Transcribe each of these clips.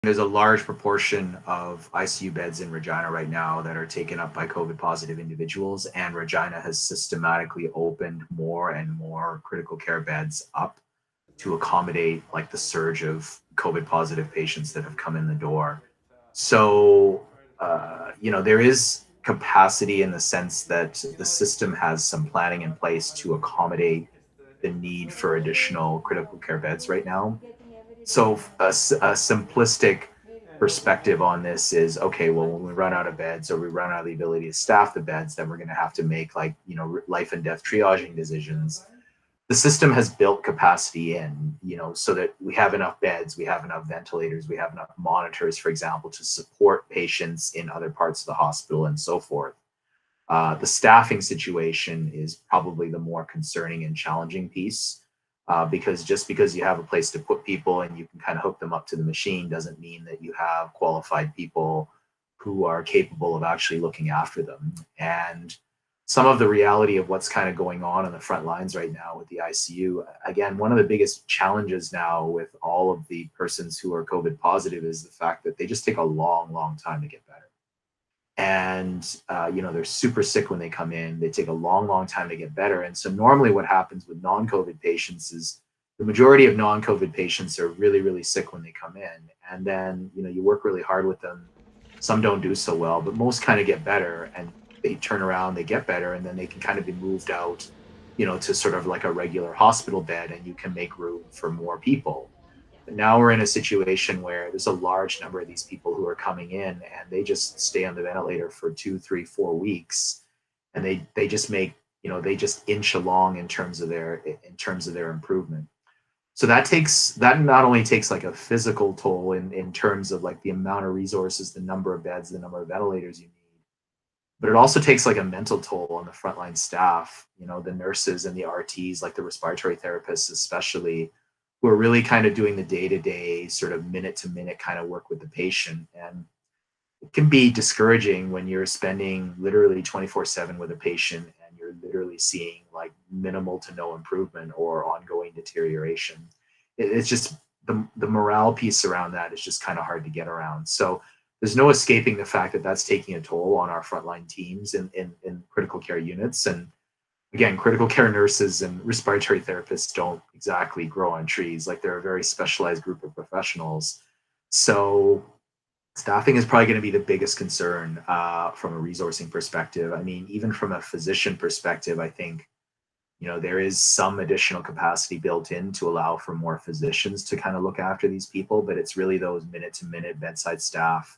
There's a large proportion of ICU beds in Regina right now that are taken up by COVID positive individuals, and Regina has systematically opened more and more critical care beds up to accommodate like the surge of COVID positive patients that have come in the door. So, there is capacity in the sense that the system has some planning in place to accommodate the need for additional critical care beds right now. So a simplistic perspective on this is okay, well, when we run out of beds or we run out of the ability to staff the beds, then we're going to have to make like, life and death triaging decisions. The system has built capacity in, so that we have enough beds, we have enough ventilators, we have enough monitors, for example, to support patients in other parts of the hospital and so forth. The staffing situation is probably the more concerning and challenging piece, because just because you have a place to put people and you can kind of hook them up to the machine doesn't mean that you have qualified people who are capable of actually looking after them. And some of the reality of what's kind of going on the front lines right now with the ICU, again, one of the biggest challenges now with all of the persons who are COVID positive is the fact that they just take a long, long time to get better. And they're super sick when they come in. They take a long, long time to get better. And so normally what happens with non-COVID patients is the majority of non-COVID patients are really, really sick when they come in. And then, you work really hard with them. Some don't do so well, but most kind of get better and they turn around, they get better, and then they can kind of be moved out, to sort of like a regular hospital bed, and you can make room for more people. But now we're in a situation where there's a large number of these people who are coming in and they just stay on the ventilator for 2, 3, 4 weeks, and they just make, they just inch along in terms of their improvement. So that not only takes like a physical toll in terms of like the amount of resources, the number of beds, the number of ventilators you need, but it also takes like a mental toll on the frontline staff, the nurses and the RTs, like the respiratory therapists, especially, who are really kind of doing the day-to-day sort of minute-to-minute kind of work with the patient. And it can be discouraging when you're spending literally 24/7 with a patient and you're literally seeing like minimal to no improvement or ongoing deterioration. It's just the morale piece around that is just kind of hard to get around. So there's no escaping the fact that that's taking a toll on our frontline teams in critical care units. And again, critical care nurses and respiratory therapists don't exactly grow on trees. Like, they're a very specialized group of professionals. So staffing is probably going to be the biggest concern, from a resourcing perspective. I mean, even from a physician perspective, I think, there is some additional capacity built in to allow for more physicians to kind of look after these people, but it's really those minute to minute bedside staff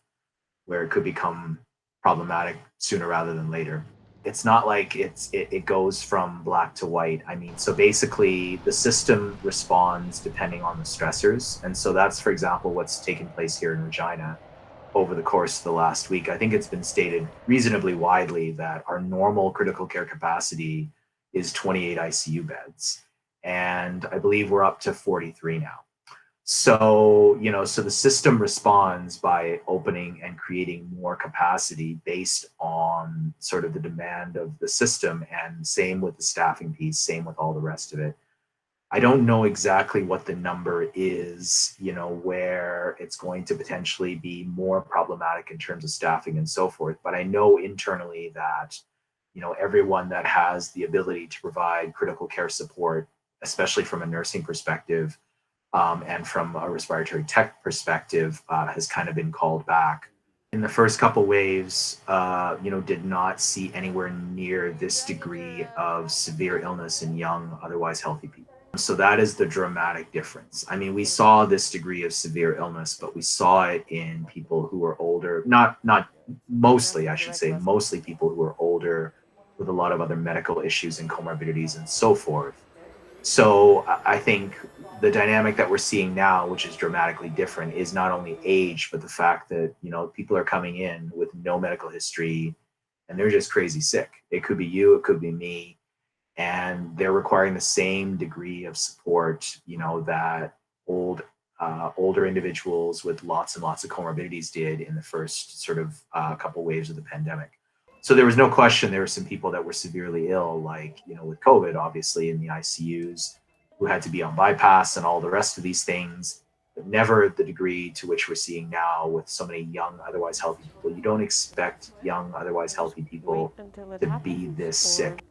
where it could become problematic sooner rather than later. It's not like it goes from black to white. I mean, so basically the system responds depending on the stressors. And so that's, for example, what's taken place here in Regina over the course of the last week. I think it's been stated reasonably widely that our normal critical care capacity is 28 ICU beds. And I believe we're up to 43 now. So, so the system responds by opening and creating more capacity based on sort of the demand of the system, and same with the staffing piece, same with all the rest of it. I don't know exactly what the number is, where it's going to potentially be more problematic in terms of staffing and so forth. But I know internally that, everyone that has the ability to provide critical care support, especially from a nursing perspective, and from a respiratory tech perspective, has kind of been called back. In the first couple waves, did not see anywhere near this degree of severe illness in young, otherwise healthy people. So that is the dramatic difference. I mean, we saw this degree of severe illness, but we saw it in people who were older, not mostly, I should say, mostly people who were older with a lot of other medical issues and comorbidities and so forth. So I think the dynamic that we're seeing now, which is dramatically different, is not only age, but the fact that, people are coming in with no medical history and they're just crazy sick. It could be you, it could be me, and they're requiring the same degree of support, that older individuals with lots and lots of comorbidities did in the first sort of couple waves of the pandemic. So there was no question there were some people that were severely ill, like, with COVID, obviously, in the ICUs, who had to be on bypass and all the rest of these things. but never the degree to which we're seeing now with so many young, otherwise healthy people. You don't expect young, otherwise Just healthy wait people until it to be happens, this or sick